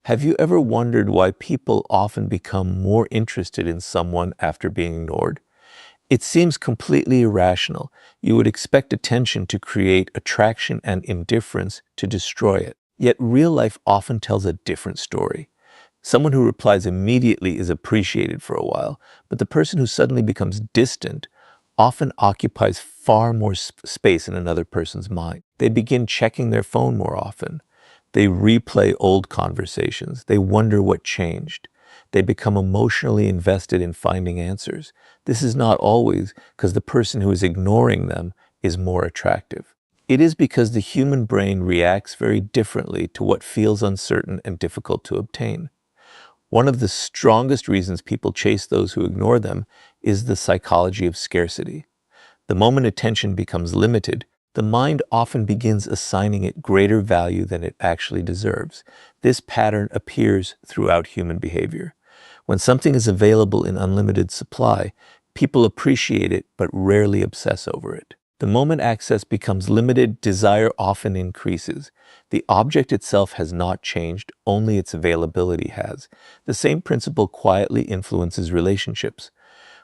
Have you ever wondered why people often become more interested in someone after being ignored? It seems completely irrational. You would expect attention to create attraction and indifference to destroy it. Yet real life often tells a different story. Someone who replies immediately is appreciated for a while, but the person who suddenly becomes distant often occupies far more space in another person's mind. They begin checking their phone more often. They replay old conversations. They wonder what changed. They become emotionally invested in finding answers. This is not always because the person who is ignoring them is more attractive. It is because the human brain reacts very differently to what feels uncertain and difficult to obtain. One of the strongest reasons people chase those who ignore them is the psychology of scarcity. The moment attention becomes limited, the mind often begins assigning it greater value than it actually deserves. This pattern appears throughout human behavior. When something is available in unlimited supply, people appreciate it but rarely obsess over it. The moment access becomes limited, desire often increases. The object itself has not changed, only its availability has. The same principle quietly influences relationships.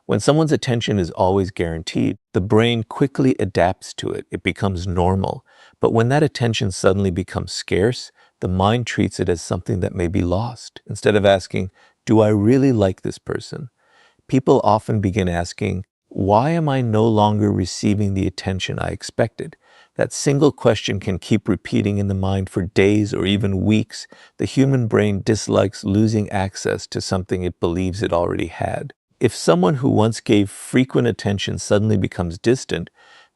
When someone's attention is always guaranteed, the brain quickly adapts to it. It becomes normal. But when that attention suddenly becomes scarce, the mind treats it as something that may be lost. Instead of asking, "Do I really like this person?" people often begin asking, "Why am I no longer receiving the attention I expected?" That single question can keep repeating in the mind for days or even weeks. The human brain dislikes losing access to something it believes it already had. If someone who once gave frequent attention suddenly becomes distant,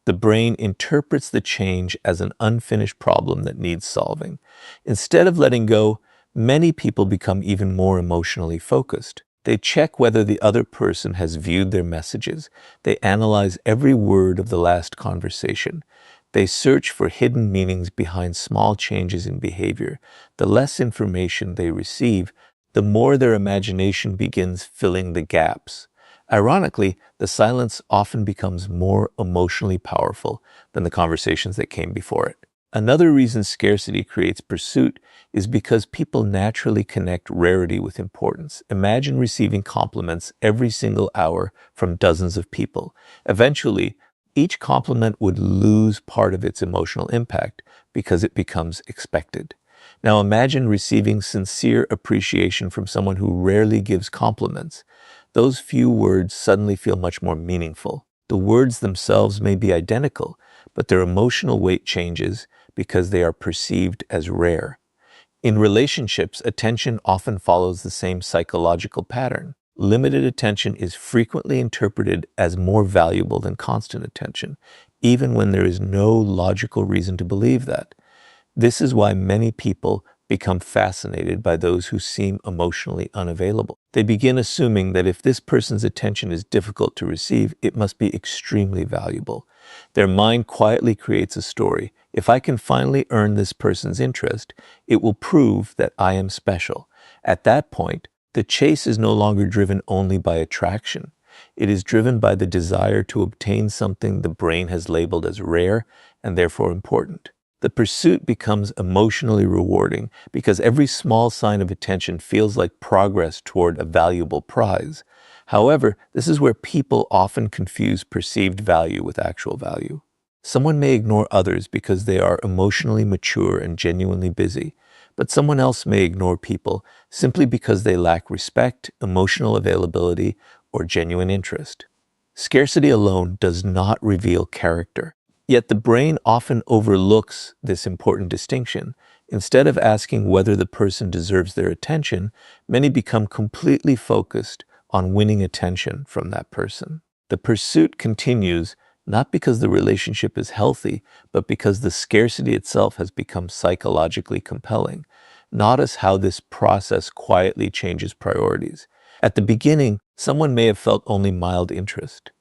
the brain interprets the change as an unfinished problem that needs solving. Instead of letting go, many people become even more emotionally focused. They check whether the other person has viewed their messages. They analyze every word of the last conversation. They search for hidden meanings behind small changes in behavior. The less information they receive, the more their imagination begins filling the gaps. Ironically, the silence often becomes more emotionally powerful than the conversations that came before it. Another reason scarcity creates pursuit is because people naturally connect rarity with importance. Imagine receiving compliments every single hour from dozens of people. Eventually, each compliment would lose part of its emotional impact because it becomes expected. Now imagine receiving sincere appreciation from someone who rarely gives compliments. Those few words suddenly feel much more meaningful. The words themselves may be identical, but their emotional weight changes because they are perceived as rare. In relationships, attention often follows the same psychological pattern. Limited attention is frequently interpreted as more valuable than constant attention, even when there is no logical reason to believe that. This is why many people become fascinated by those who seem emotionally unavailable. They begin assuming that if this person's attention is difficult to receive, it must be extremely valuable. Their mind quietly creates a story. If I can finally earn this person's interest, it will prove that I am special. At that point, the chase is no longer driven only by attraction. It is driven by the desire to obtain something the brain has labeled as rare and therefore important. The pursuit becomes emotionally rewarding because every small sign of attention feels like progress toward a valuable prize. However, this is where people often confuse perceived value with actual value. Someone may ignore others because they are emotionally mature and genuinely busy, but someone else may ignore people simply because they lack respect, emotional availability, or genuine interest. Scarcity alone does not reveal character. Yet the brain often overlooks this important distinction. Instead of asking whether the person deserves their attention, many become completely focused on winning attention from that person. The pursuit continues not because the relationship is healthy, but because the scarcity itself has become psychologically compelling. Notice how this process quietly changes priorities. At the beginning, someone may have felt only mild interest,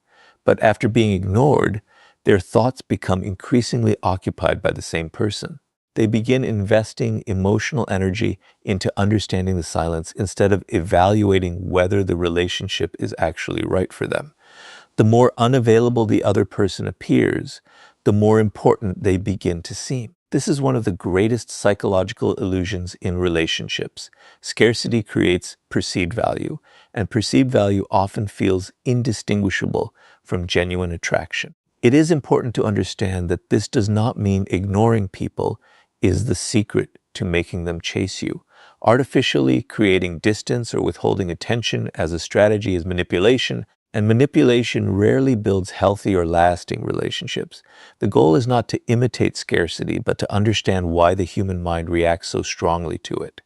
but after being ignored, their thoughts become increasingly occupied by the same person. They begin investing emotional energy into understanding the silence instead of evaluating whether the relationship is actually right for them. The more unavailable the other person appears, the more important they begin to seem. This is one of the greatest psychological illusions in relationships. Scarcity creates perceived value, and perceived value often feels indistinguishable from genuine attraction. It is important to understand that this does not mean ignoring people is the secret to making them chase you. Artificially creating distance or withholding attention as a strategy is manipulation, and manipulation rarely builds healthy or lasting relationships. The goal is not to imitate scarcity, but to understand why the human mind reacts so strongly to it.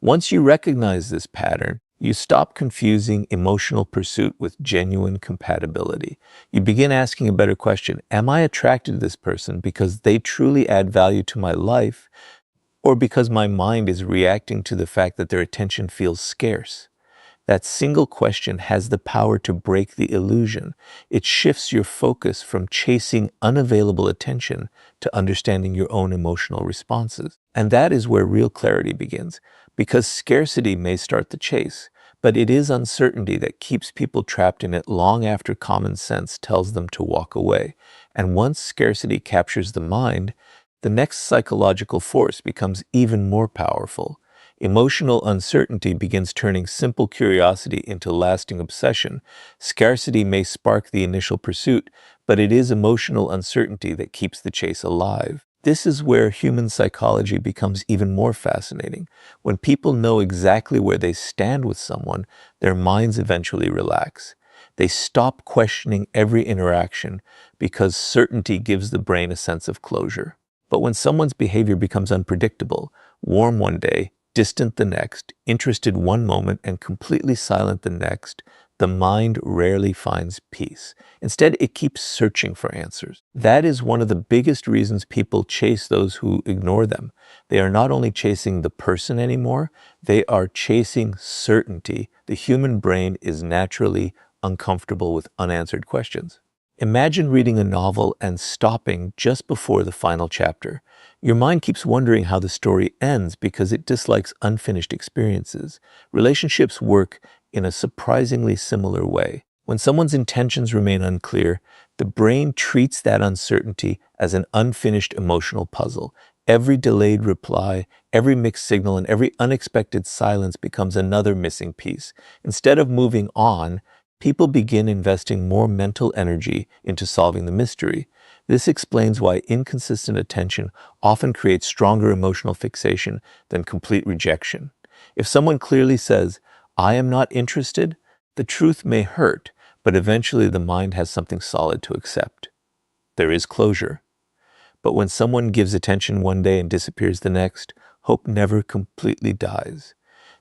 Once you recognize this pattern, you stop confusing emotional pursuit with genuine compatibility. You begin asking a better question: am I attracted to this person because they truly add value to my life, or because my mind is reacting to the fact that their attention feels scarce? That single question has the power to break the illusion. It shifts your focus from chasing unavailable attention to understanding your own emotional responses. And that is where real clarity begins, because scarcity may start the chase, but it is uncertainty that keeps people trapped in it long after common sense tells them to walk away. And once scarcity captures the mind, the next psychological force becomes even more powerful. Emotional uncertainty begins turning simple curiosity into lasting obsession. Scarcity may spark the initial pursuit, but it is emotional uncertainty that keeps the chase alive. This is where human psychology becomes even more fascinating. When people know exactly where they stand with someone, their minds eventually relax. They stop questioning every interaction because certainty gives the brain a sense of closure. But when someone's behavior becomes unpredictable, warm one day, distant the next, interested one moment, and completely silent the next, the mind rarely finds peace. Instead, it keeps searching for answers. That is one of the biggest reasons people chase those who ignore them. They are not only chasing the person anymore, they are chasing certainty. The human brain is naturally uncomfortable with unanswered questions. Imagine reading a novel and stopping just before the final chapter. Your mind keeps wondering how the story ends because it dislikes unfinished experiences. Relationships work in a surprisingly similar way. When someone's intentions remain unclear, the brain treats that uncertainty as an unfinished emotional puzzle. Every delayed reply, every mixed signal, and every unexpected silence becomes another missing piece. Instead of moving on, people begin investing more mental energy into solving the mystery. This explains why inconsistent attention often creates stronger emotional fixation than complete rejection. If someone clearly says, "I am not interested," the truth may hurt, but eventually the mind has something solid to accept. There is closure. But when someone gives attention one day and disappears the next, hope never completely dies.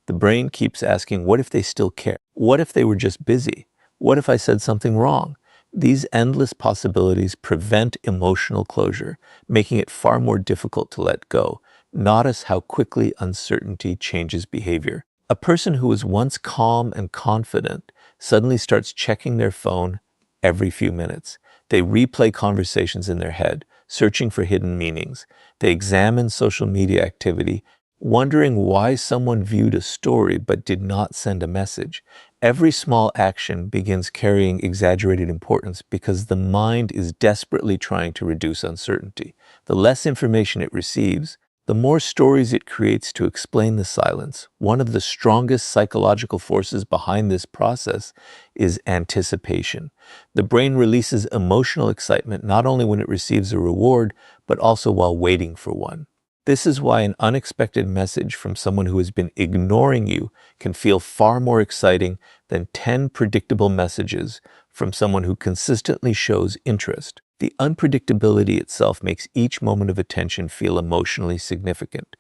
The brain keeps asking, what if they still care? What if they were just busy? What if I said something wrong? These endless possibilities prevent emotional closure, making it far more difficult to let go. Notice how quickly uncertainty changes behavior. A person who was once calm and confident suddenly starts checking their phone every few minutes. They replay conversations in their head, searching for hidden meanings. They examine social media activity, wondering why someone viewed a story but did not send a message. Every small action begins carrying exaggerated importance because the mind is desperately trying to reduce uncertainty. The less information it receives, the more stories it creates to explain the silence. One of the strongest psychological forces behind this process is anticipation. The brain releases emotional excitement not only when it receives a reward, but also while waiting for one. This is why an unexpected message from someone who has been ignoring you can feel far more exciting than 10 predictable messages from someone who consistently shows interest. The unpredictability itself makes each moment of attention feel emotionally significant.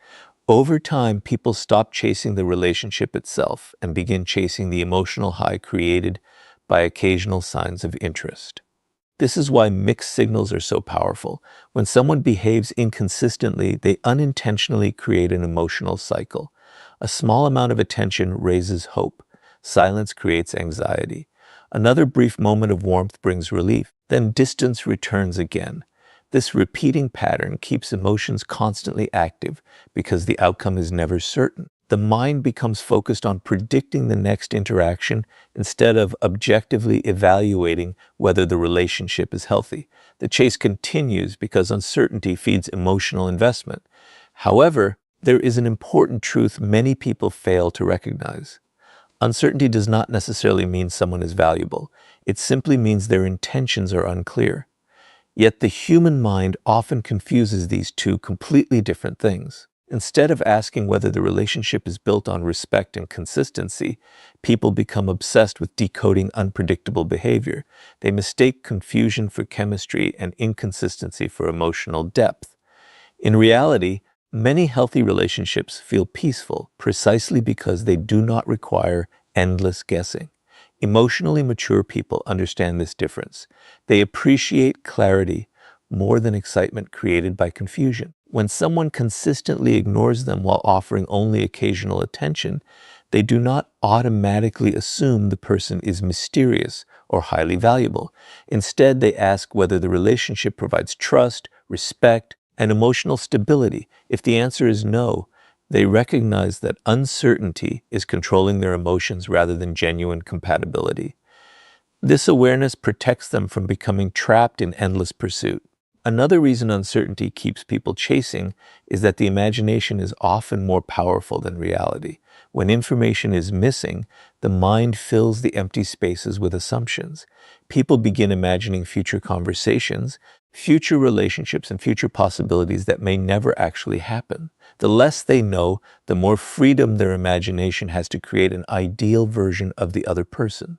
Over time, people stop chasing the relationship itself and begin chasing the emotional high created by occasional signs of interest. This is why mixed signals are so powerful. When someone behaves inconsistently, they unintentionally create an emotional cycle. A small amount of attention raises hope. Silence creates anxiety. Another brief moment of warmth brings relief. Then distance returns again. This repeating pattern keeps emotions constantly active because the outcome is never certain. The mind becomes focused on predicting the next interaction instead of objectively evaluating whether the relationship is healthy. The chase continues because uncertainty feeds emotional investment. However, there is an important truth many people fail to recognize. Uncertainty does not necessarily mean someone is valuable. It simply means their intentions are unclear. Yet the human mind often confuses these two completely different things. Instead of asking whether the relationship is built on respect and consistency, people become obsessed with decoding unpredictable behavior. They mistake confusion for chemistry and inconsistency for emotional depth. In reality, many healthy relationships feel peaceful precisely because they do not require endless guessing. Emotionally mature people understand this difference. They appreciate clarity more than excitement created by confusion. When someone consistently ignores them while offering only occasional attention, they do not automatically assume the person is mysterious or highly valuable. Instead, they ask whether the relationship provides trust, respect, and emotional stability. If the answer is no, they recognize that uncertainty is controlling their emotions rather than genuine compatibility. This awareness protects them from becoming trapped in endless pursuit. Another reason uncertainty keeps people chasing is that the imagination is often more powerful than reality. When information is missing, the mind fills the empty spaces with assumptions. People begin imagining future conversations, future relationships, and future possibilities that may never actually happen. The less they know, the more freedom their imagination has to create an ideal version of the other person.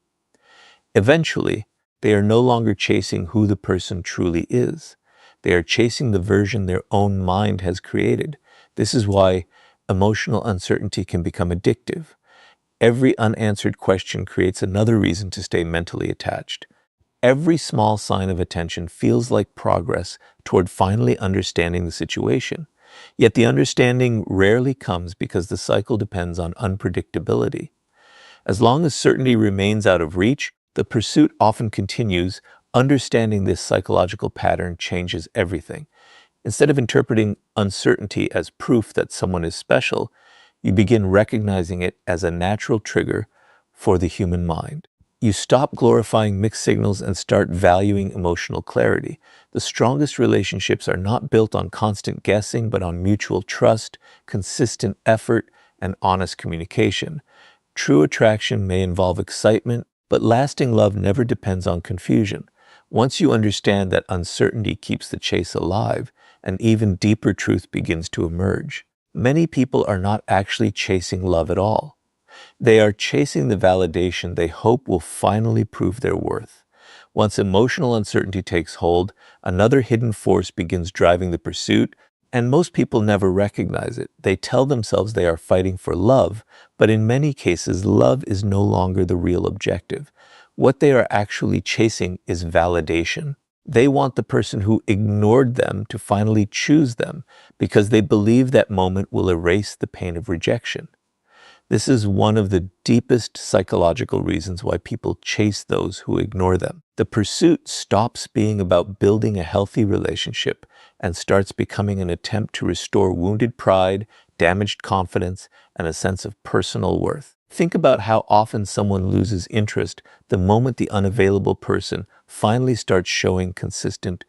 Eventually, they are no longer chasing who the person truly is. They are chasing the version their own mind has created. This is why emotional uncertainty can become addictive. Every unanswered question creates another reason to stay mentally attached. Every small sign of attention feels like progress toward finally understanding the situation. Yet the understanding rarely comes because the cycle depends on unpredictability. As long as certainty remains out of reach, the pursuit often continues. Understanding this psychological pattern changes everything. Instead of interpreting uncertainty as proof that someone is special, you begin recognizing it as a natural trigger for the human mind. You stop glorifying mixed signals and start valuing emotional clarity. The strongest relationships are not built on constant guessing, but on mutual trust, consistent effort, and honest communication. True attraction may involve excitement, but lasting love never depends on confusion. Once you understand that uncertainty keeps the chase alive, an even deeper truth begins to emerge. Many people are not actually chasing love at all. They are chasing the validation they hope will finally prove their worth. Once emotional uncertainty takes hold, another hidden force begins driving the pursuit, and most people never recognize it. They tell themselves they are fighting for love, but in many cases, love is no longer the real objective. What they are actually chasing is validation. They want the person who ignored them to finally choose them because they believe that moment will erase the pain of rejection. This is one of the deepest psychological reasons why people chase those who ignore them. The pursuit stops being about building a healthy relationship and starts becoming an attempt to restore wounded pride, damaged confidence, and a sense of personal worth. Think about how often someone loses interest the moment the unavailable person finally starts showing consistent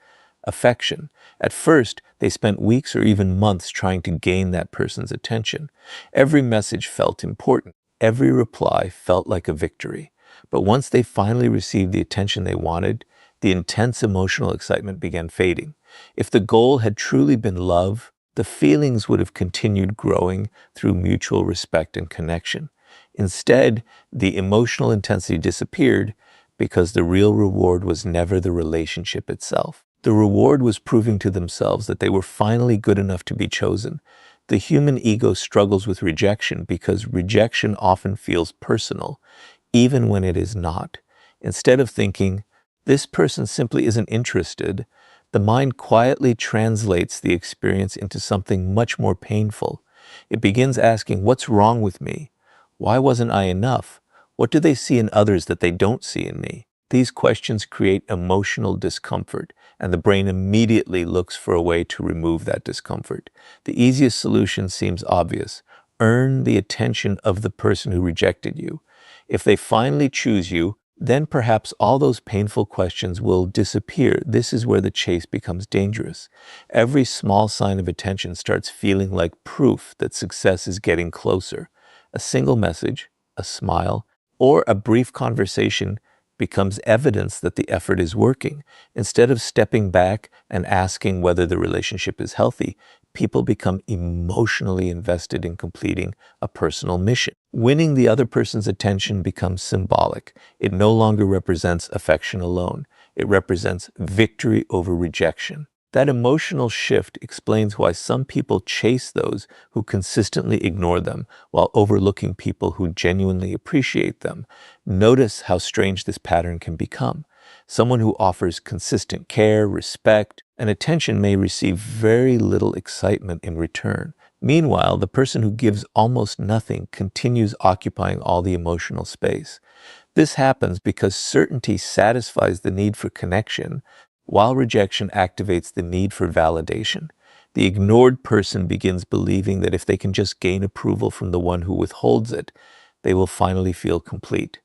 affection. At first, they spent weeks or even months trying to gain that person's attention. Every message felt important. Every reply felt like a victory. But once they finally received the attention they wanted, the intense emotional excitement began fading. If the goal had truly been love, the feelings would have continued growing through mutual respect and connection. Instead, the emotional intensity disappeared because the real reward was never the relationship itself. The reward was proving to themselves that they were finally good enough to be chosen. The human ego struggles with rejection because rejection often feels personal, even when it is not. Instead of thinking, this person simply isn't interested, the mind quietly translates the experience into something much more painful. It begins asking, what's wrong with me? Why wasn't I enough? What do they see in others that they don't see in me? These questions create emotional discomfort, and the brain immediately looks for a way to remove that discomfort. The easiest solution seems obvious. earn the attention of the person who rejected you. If they finally choose you, then perhaps all those painful questions will disappear. This is where the chase becomes dangerous. Every small sign of attention starts feeling like proof that success is getting closer. A single message, a smile, or a brief conversation becomes evidence that the effort is working. Instead of stepping back and asking whether the relationship is healthy, people become emotionally invested in completing a personal mission. Winning the other person's attention becomes symbolic. It no longer represents affection alone. It represents victory over rejection. That emotional shift explains why some people chase those who consistently ignore them while overlooking people who genuinely appreciate them. Notice how strange this pattern can become. Someone who offers consistent care, respect, and attention may receive very little excitement in return. Meanwhile, the person who gives almost nothing continues occupying all the emotional space. This happens because certainty satisfies the need for connection, while rejection activates the need for validation. The ignored person begins believing that if they can just gain approval from the one who withholds it, they will finally feel complete.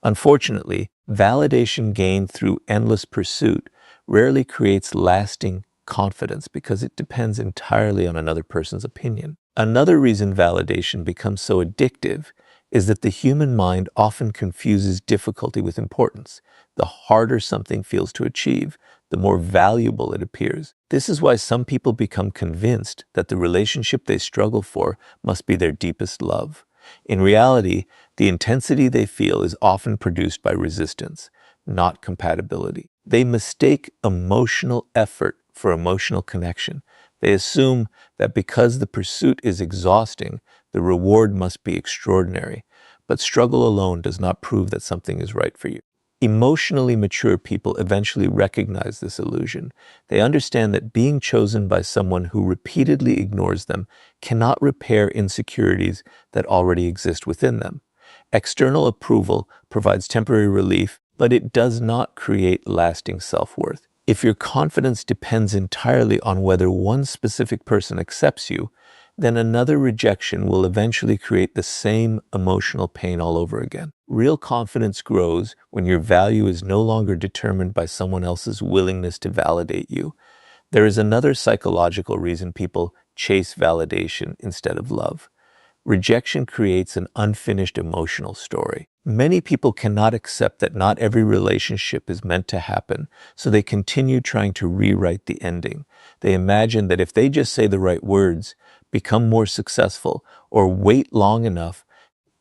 Unfortunately, validation gained through endless pursuit rarely creates lasting confidence because it depends entirely on another person's opinion. Another reason validation becomes so addictive is that the human mind often confuses difficulty with importance. The harder something feels to achieve, the more valuable it appears. This is why some people become convinced that the relationship they struggle for must be their deepest love. In reality, the intensity they feel is often produced by resistance, not compatibility. They mistake emotional effort for emotional connection. They assume that because the pursuit is exhausting, the reward must be extraordinary. But struggle alone does not prove that something is right for you. Emotionally mature people eventually recognize this illusion. They understand that being chosen by someone who repeatedly ignores them cannot repair insecurities that already exist within them. External approval provides temporary relief, but it does not create lasting self-worth. If your confidence depends entirely on whether one specific person accepts you, then another rejection will eventually create the same emotional pain all over again. Real confidence grows when your value is no longer determined by someone else's willingness to validate you. There is another psychological reason people chase validation instead of love. Rejection creates an unfinished emotional story. Many people cannot accept that not every relationship is meant to happen, so they continue trying to rewrite the ending. They imagine that if they just say the right words, become more successful, or wait long enough,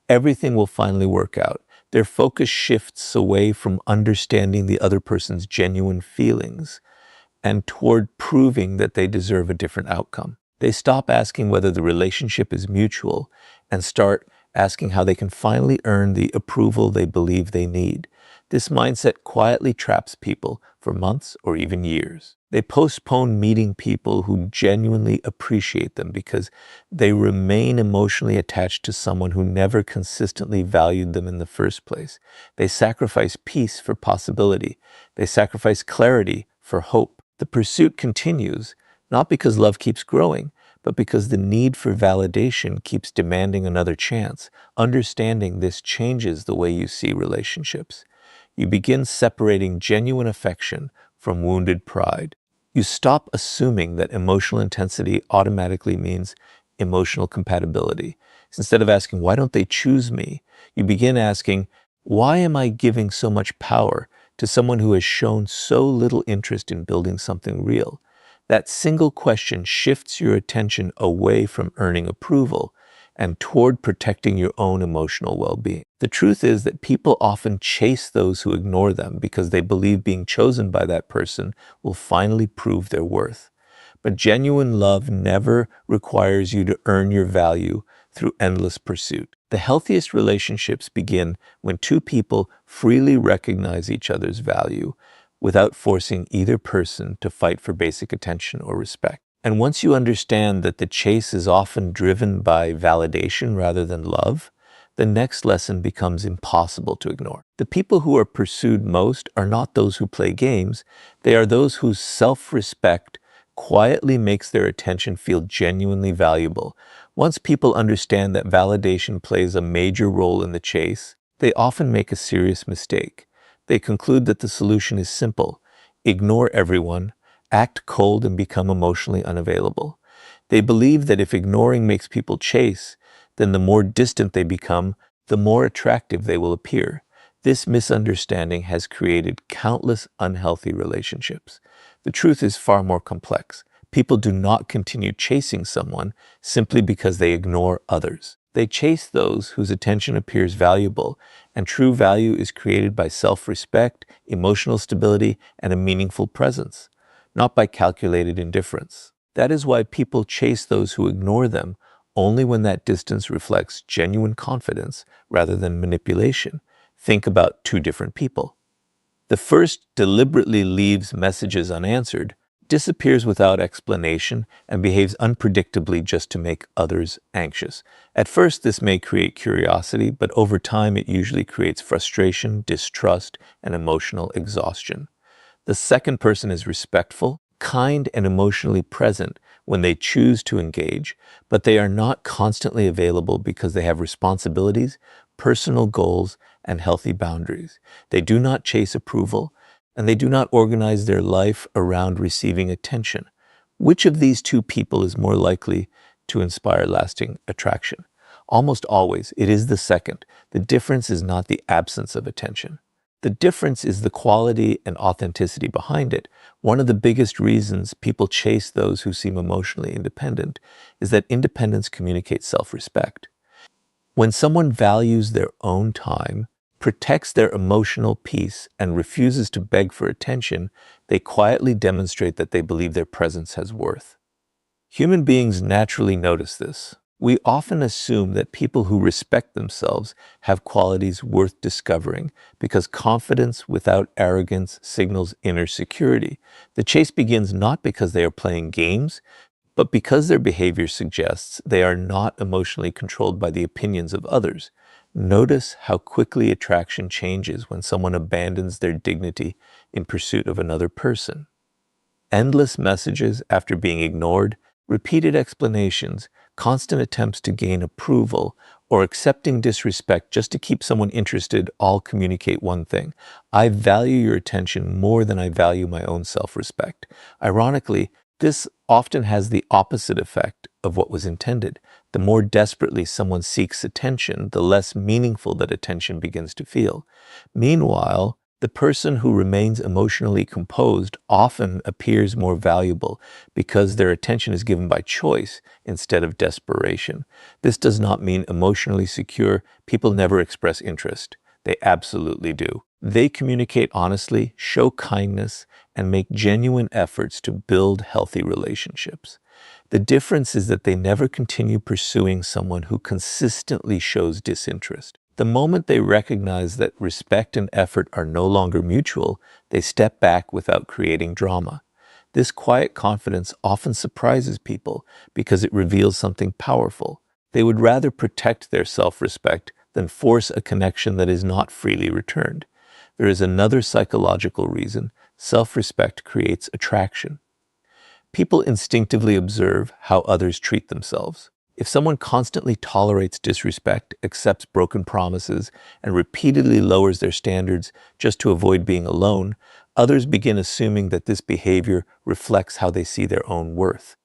everything will finally work out. Their focus shifts away from understanding the other person's genuine feelings and toward proving that they deserve a different outcome. They stop asking whether the relationship is mutual and start asking how they can finally earn the approval they believe they need. This mindset quietly traps people for months or even years. They postpone meeting people who genuinely appreciate them because they remain emotionally attached to someone who never consistently valued them in the first place. They sacrifice peace for possibility. They sacrifice clarity for hope. The pursuit continues, not because love keeps growing, but because the need for validation keeps demanding another chance. Understanding this changes the way you see relationships. You begin separating genuine affection from wounded pride. You stop assuming that emotional intensity automatically means emotional compatibility. Instead of asking, why don't they choose me? You begin asking, why am I giving so much power to someone who has shown so little interest in building something real? That single question shifts your attention away from earning approval and toward protecting your own emotional well-being. The truth is that people often chase those who ignore them because they believe being chosen by that person will finally prove their worth. But genuine love never requires you to earn your value through endless pursuit. The healthiest relationships begin when two people freely recognize each other's value without forcing either person to fight for basic attention or respect. And once you understand that the chase is often driven by validation rather than love, the next lesson becomes impossible to ignore. The people who are pursued most are not those who play games. They are those whose self-respect quietly makes their attention feel genuinely valuable. Once people understand that validation plays a major role in the chase, they often make a serious mistake. They conclude that the solution is simple: ignore everyone, act cold, and become emotionally unavailable. They believe that if ignoring makes people chase, then the more distant they become, the more attractive they will appear. This misunderstanding has created countless unhealthy relationships. The truth is far more complex. People do not continue chasing someone simply because they ignore others. They chase those whose attention appears valuable, and true value is created by self-respect, emotional stability, and a meaningful presence, not by calculated indifference. That is why people chase those who ignore them only when that distance reflects genuine confidence rather than manipulation. Think about two different people. The first deliberately leaves messages unanswered, disappears without explanation, and behaves unpredictably just to make others anxious. At first, this may create curiosity, but over time it usually creates frustration, distrust, and emotional exhaustion. The second person is respectful, kind, and emotionally present when they choose to engage, but they are not constantly available because they have responsibilities, personal goals, and healthy boundaries. They do not chase approval, and they do not organize their life around receiving attention. Which of these two people is more likely to inspire lasting attraction? Almost always, it is the second. The difference is not the absence of attention. The difference is the quality and authenticity behind it. One of the biggest reasons people chase those who seem emotionally independent is that independence communicates self-respect. When someone values their own time, protects their emotional peace, and refuses to beg for attention, they quietly demonstrate that they believe their presence has worth. Human beings naturally notice this. We often assume that people who respect themselves have qualities worth discovering because confidence without arrogance signals inner security. The chase begins not because they are playing games, but because their behavior suggests they are not emotionally controlled by the opinions of others. Notice how quickly attraction changes when someone abandons their dignity in pursuit of another person. Endless messages after being ignored, repeated explanations, constant attempts to gain approval, or accepting disrespect just to keep someone interested all communicate one thing: I value your attention more than I value my own self-respect. Ironically, this often has the opposite effect of what was intended. The more desperately someone seeks attention, the less meaningful that attention begins to feel. Meanwhile, the person who remains emotionally composed often appears more valuable because their attention is given by choice instead of desperation. This does not mean emotionally secure people never express interest. They absolutely do. They communicate honestly, show kindness, and make genuine efforts to build healthy relationships. The difference is that they never continue pursuing someone who consistently shows disinterest. The moment they recognize that respect and effort are no longer mutual, they step back without creating drama. This quiet confidence often surprises people because it reveals something powerful. They would rather protect their self-respect than force a connection that is not freely returned. There is another psychological reason: self-respect creates attraction. People instinctively observe how others treat themselves. If someone constantly tolerates disrespect, accepts broken promises, and repeatedly lowers their standards just to avoid being alone, others begin assuming that this behavior reflects how they see their own worth.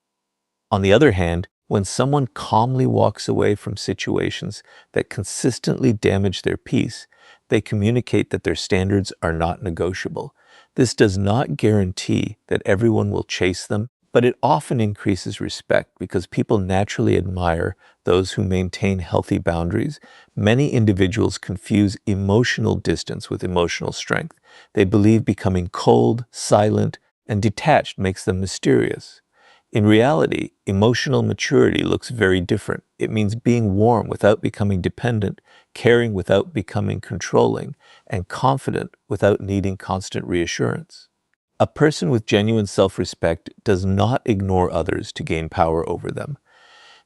On the other hand, when someone calmly walks away from situations that consistently damage their peace, they communicate that their standards are not negotiable. This does not guarantee that everyone will chase them, but it often increases respect because people naturally admire those who maintain healthy boundaries. Many individuals confuse emotional distance with emotional strength. They believe becoming cold, silent, and detached makes them mysterious. In reality, emotional maturity looks very different. It means being warm without becoming dependent, caring without becoming controlling, and confident without needing constant reassurance. A person with genuine self-respect does not ignore others to gain power over them.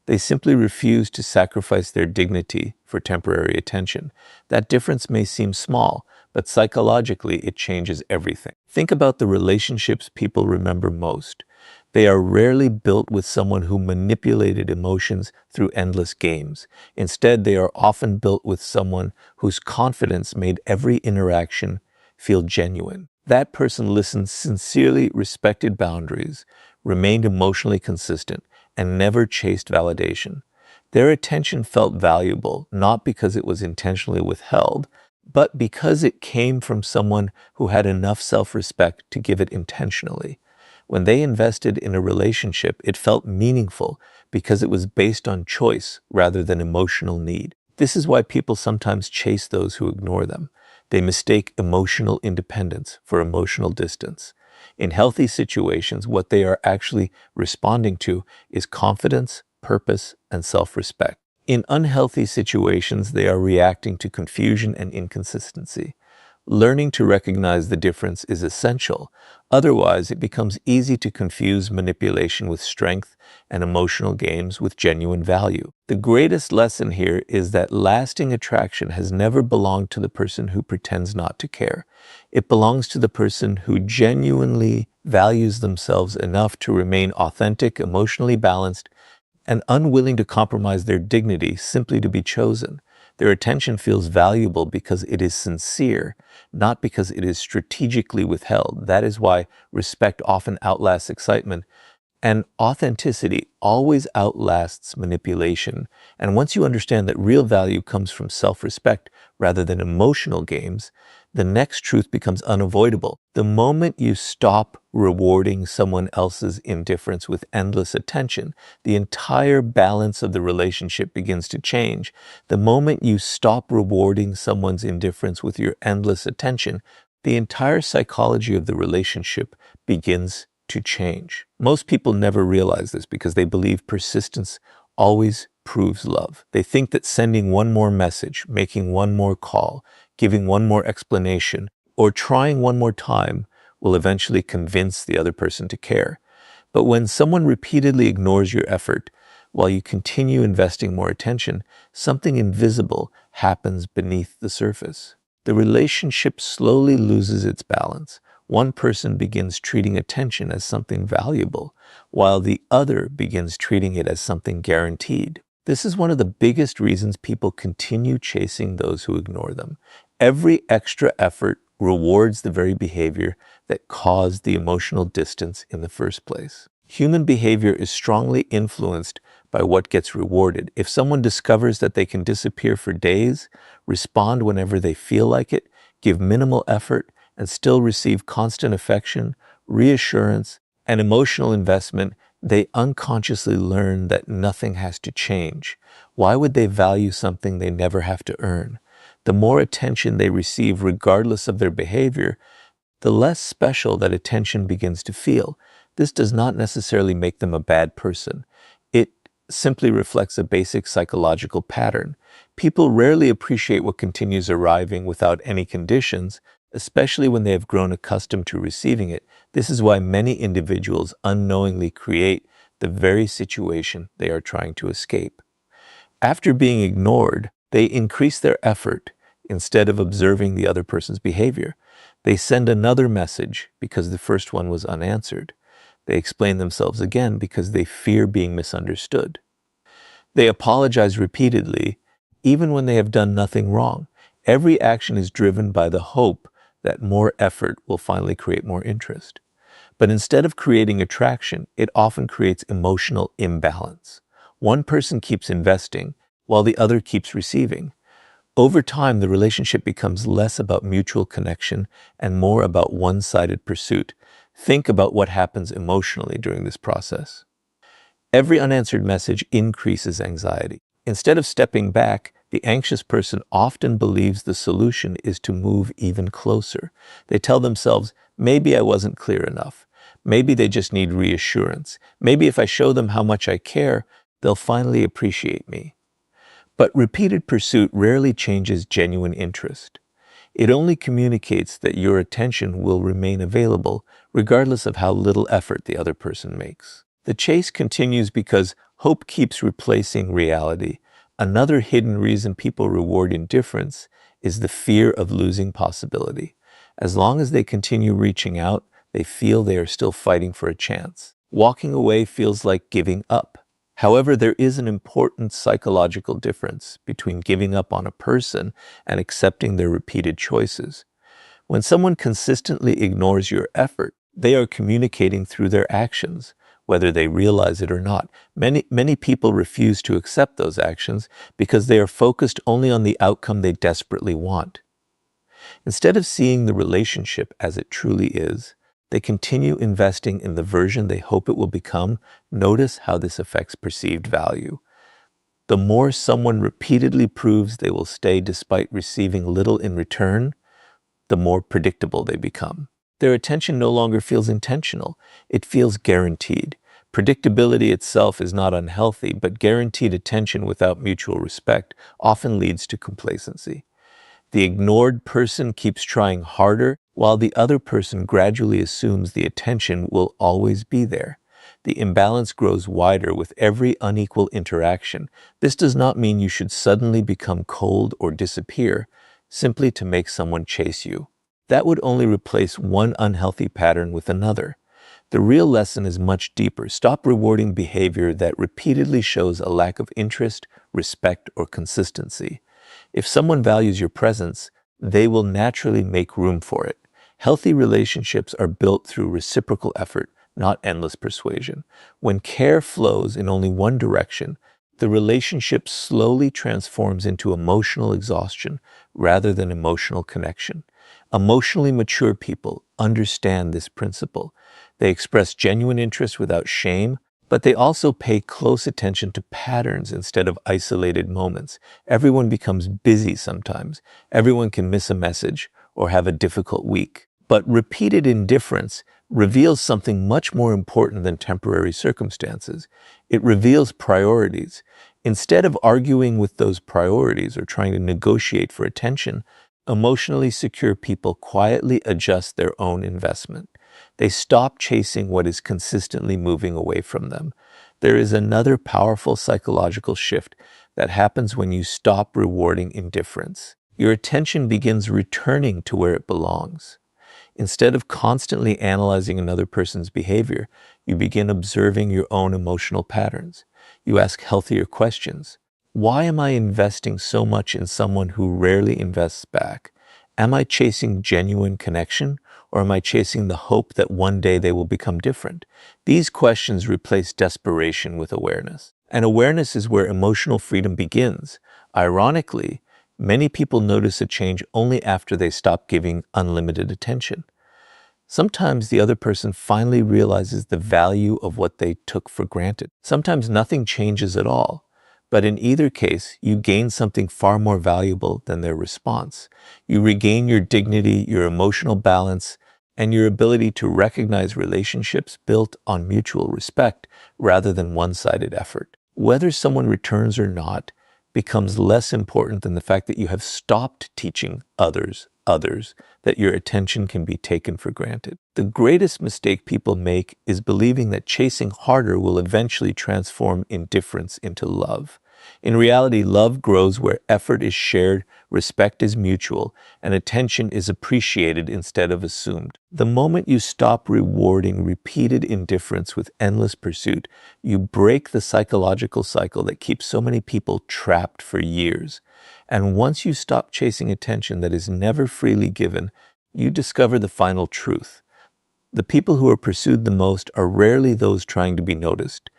They simply refuse to sacrifice their dignity for temporary attention. That difference may seem small, but psychologically it changes everything. Think about the relationships people remember most. They are rarely built with someone who manipulated emotions through endless games. Instead, they are often built with someone whose confidence made every interaction feel genuine. That person listened sincerely, respected boundaries, remained emotionally consistent, and never chased validation. Their attention felt valuable, not because it was intentionally withheld, but because it came from someone who had enough self-respect to give it intentionally. When they invested in a relationship, it felt meaningful because it was based on choice rather than emotional need. This is why people sometimes chase those who ignore them. They mistake emotional independence for emotional distance. In healthy situations, what they are actually responding to is confidence, purpose, and self-respect. In unhealthy situations, they are reacting to confusion and inconsistency. Learning to recognize the difference is essential. Otherwise, it becomes easy to confuse manipulation with strength and emotional games with genuine value. The greatest lesson here is that lasting attraction has never belonged to the person who pretends not to care. It belongs to the person who genuinely values themselves enough to remain authentic, emotionally balanced, and unwilling to compromise their dignity simply to be chosen. Their attention feels valuable because it is sincere, not because it is strategically withheld. That is why respect often outlasts excitement, and authenticity always outlasts manipulation. And once you understand that real value comes from self-respect rather than emotional games, the next truth becomes unavoidable. The moment you stop rewarding someone else's indifference with endless attention, the entire balance of the relationship begins to change. The moment you stop rewarding someone's indifference with your endless attention, the entire psychology of the relationship begins to change. Most people never realize this because they believe persistence always proves love. They think that sending one more message, making one more call, giving one more explanation, or trying one more time will eventually convince the other person to care. But when someone repeatedly ignores your effort while you continue investing more attention, something invisible happens beneath the surface. The relationship slowly loses its balance. One person begins treating attention as something valuable, while the other begins treating it as something guaranteed. This is one of the biggest reasons people continue chasing those who ignore them. Every extra effort rewards the very behavior that caused the emotional distance in the first place. Human behavior is strongly influenced by what gets rewarded. If someone discovers that they can disappear for days, respond whenever they feel like it, give minimal effort, and still receive constant affection, reassurance, and emotional investment, they unconsciously learn that nothing has to change. Why would they value something they never have to earn? The more attention they receive, regardless of their behavior, the less special that attention begins to feel. This does not necessarily make them a bad person. It simply reflects a basic psychological pattern. People rarely appreciate what continues arriving without any conditions, especially when they have grown accustomed to receiving it. This is why many individuals unknowingly create the very situation they are trying to escape. After being ignored, they increase their effort instead of observing the other person's behavior. They send another message because the first one was unanswered. They explain themselves again because they fear being misunderstood. They apologize repeatedly, even when they have done nothing wrong. Every action is driven by the hope that more effort will finally create more interest. But instead of creating attraction, it often creates emotional imbalance. One person keeps investing while the other keeps receiving. Over time, the relationship becomes less about mutual connection and more about one-sided pursuit. Think about what happens emotionally during this process. Every unanswered message increases anxiety. Instead of stepping back, the anxious person often believes the solution is to move even closer. They tell themselves, maybe I wasn't clear enough. Maybe they just need reassurance. Maybe if I show them how much I care, they'll finally appreciate me. But repeated pursuit rarely changes genuine interest. It only communicates that your attention will remain available regardless of how little effort the other person makes. The chase continues because hope keeps replacing reality. Another hidden reason people reward indifference is the fear of losing possibility. As long as they continue reaching out, they feel they are still fighting for a chance. Walking away feels like giving up. However, there is an important psychological difference between giving up on a person and accepting their repeated choices. When someone consistently ignores your effort, they are communicating through their actions, whether they realize it or not. Many people refuse to accept those actions because they are focused only on the outcome they desperately want. Instead of seeing the relationship as it truly is, they continue investing in the version they hope it will become. Notice how this affects perceived value. The more someone repeatedly proves they will stay despite receiving little in return, the more predictable they become. Their attention no longer feels intentional, it feels guaranteed. Predictability itself is not unhealthy, but guaranteed attention without mutual respect often leads to complacency. The ignored person keeps trying harder, while the other person gradually assumes the attention will always be there. The imbalance grows wider with every unequal interaction. This does not mean you should suddenly become cold or disappear, simply to make someone chase you. That would only replace one unhealthy pattern with another. The real lesson is much deeper. Stop rewarding behavior that repeatedly shows a lack of interest, respect, or consistency. If someone values your presence, they will naturally make room for it. Healthy relationships are built through reciprocal effort, not endless persuasion. When care flows in only one direction, the relationship slowly transforms into emotional exhaustion rather than emotional connection. Emotionally mature people understand this principle. They express genuine interest without shame, but they also pay close attention to patterns instead of isolated moments. Everyone becomes busy sometimes. Everyone can miss a message or have a difficult week. But repeated indifference reveals something much more important than temporary circumstances. It reveals priorities. Instead of arguing with those priorities or trying to negotiate for attention, emotionally secure people quietly adjust their own investment. They stop chasing what is consistently moving away from them. There is another powerful psychological shift that happens when you stop rewarding indifference. Your attention begins returning to where it belongs. Instead of constantly analyzing another person's behavior, you begin observing your own emotional patterns. You ask healthier questions. Why am I investing so much in someone who rarely invests back? Am I chasing genuine connection, or am I chasing the hope that one day they will become different? These questions replace desperation with awareness. And awareness is where emotional freedom begins. Ironically, many people notice a change only after they stop giving unlimited attention. Sometimes the other person finally realizes the value of what they took for granted. Sometimes nothing changes at all. But in either case, you gain something far more valuable than their response. You regain your dignity, your emotional balance, and your ability to recognize relationships built on mutual respect rather than one-sided effort. Whether someone returns or not becomes less important than the fact that you have stopped teaching others that your attention can be taken for granted. The greatest mistake people make is believing that chasing harder will eventually transform indifference into love. In reality, love grows where effort is shared, respect is mutual, and attention is appreciated instead of assumed. The moment you stop rewarding repeated indifference with endless pursuit, you break the psychological cycle that keeps so many people trapped for years. And once you stop chasing attention that is never freely given, you discover the final truth. The people who are pursued the most are rarely those trying to be noticed.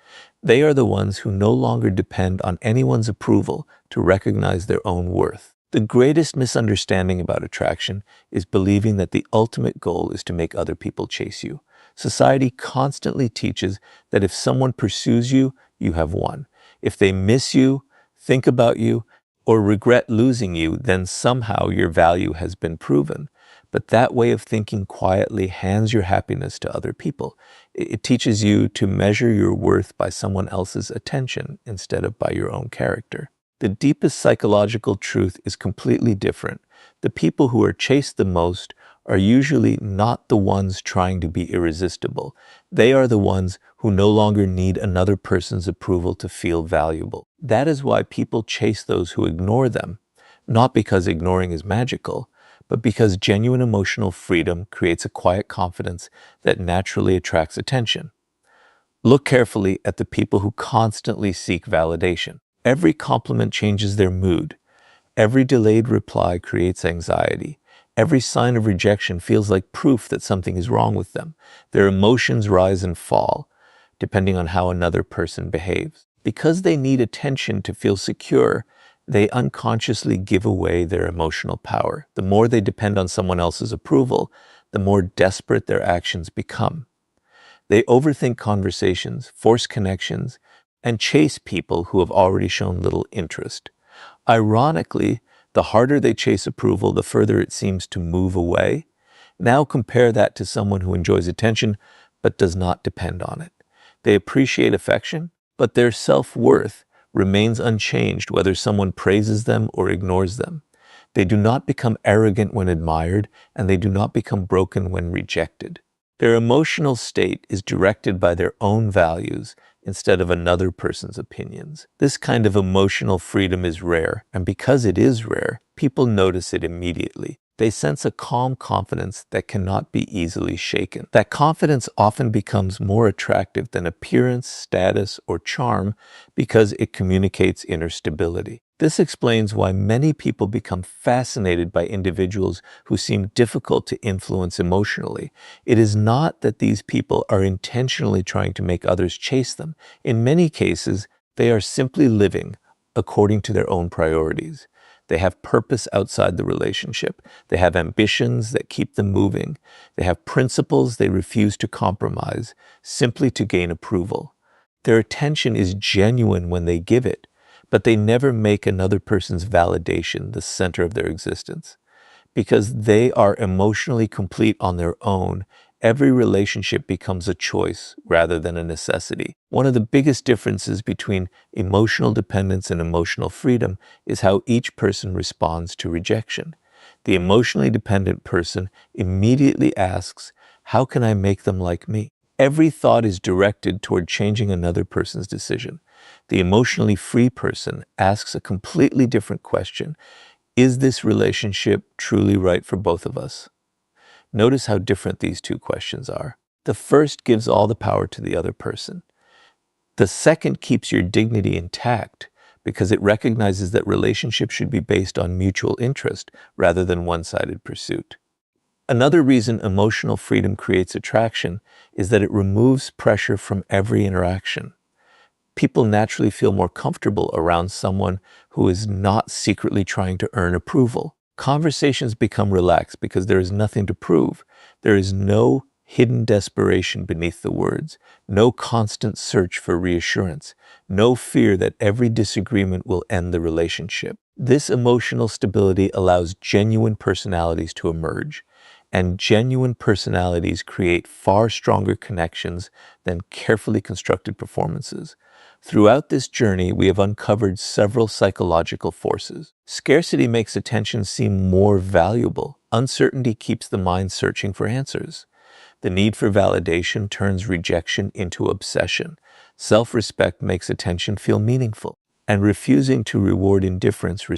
They are the ones who no longer depend on anyone's approval to recognize their own worth. The greatest misunderstanding about attraction is believing that the ultimate goal is to make other people chase you. Society constantly teaches that if someone pursues you, you have won. If they miss you, think about you, or regret losing you, then somehow your value has been proven. But that way of thinking quietly hands your happiness to other people. It teaches you to measure your worth by someone else's attention instead of by your own character. The deepest psychological truth is completely different. The people who are chased the most are usually not the ones trying to be irresistible. They are the ones who no longer need another person's approval to feel valuable. That is why people chase those who ignore them, not because ignoring is magical, but because genuine emotional freedom creates a quiet confidence that naturally attracts attention. Look carefully at the people who constantly seek validation. Every compliment changes their mood. Every delayed reply creates anxiety. Every sign of rejection feels like proof that something is wrong with them. Their emotions rise and fall, depending on how another person behaves. Because they need attention to feel secure, they unconsciously give away their emotional power. The more they depend on someone else's approval, the more desperate their actions become. They overthink conversations, force connections, and chase people who have already shown little interest. Ironically, the harder they chase approval, the further it seems to move away. Now compare that to someone who enjoys attention but does not depend on it. They appreciate affection, but their self-worth remains unchanged whether someone praises them or ignores them. They do not become arrogant when admired, and they do not become broken when rejected. Their emotional state is directed by their own values instead of another person's opinions. This kind of emotional freedom is rare, and because it is rare, people notice it immediately. They sense a calm confidence that cannot be easily shaken. That confidence often becomes more attractive than appearance, status, or charm because it communicates inner stability. This explains why many people become fascinated by individuals who seem difficult to influence emotionally. It is not that these people are intentionally trying to make others chase them. In many cases, they are simply living according to their own priorities. They have purpose outside the relationship. They have ambitions that keep them moving. They have principles they refuse to compromise simply to gain approval. Their attention is genuine when they give it, but they never make another person's validation the center of their existence. Because they are emotionally complete on their own, every relationship becomes a choice rather than a necessity. One of the biggest differences between emotional dependence and emotional freedom is how each person responds to rejection. The emotionally dependent person immediately asks, "How can I make them like me?" Every thought is directed toward changing another person's decision. The emotionally free person asks a completely different question. Is this relationship truly right for both of us? Notice how different these two questions are. The first gives all the power to the other person. The second keeps your dignity intact because it recognizes that relationships should be based on mutual interest rather than one-sided pursuit. Another reason emotional freedom creates attraction is that it removes pressure from every interaction. People naturally feel more comfortable around someone who is not secretly trying to earn approval. Conversations become relaxed because there is nothing to prove. There is no hidden desperation beneath the words, no constant search for reassurance, no fear that every disagreement will end the relationship. This emotional stability allows genuine personalities to emerge, and genuine personalities create far stronger connections than carefully constructed performances. Throughout this journey, we have uncovered several psychological forces. Scarcity makes attention seem more valuable. Uncertainty keeps the mind searching for answers. The need for validation turns rejection into obsession. Self-respect makes attention feel meaningful. And refusing to reward indifference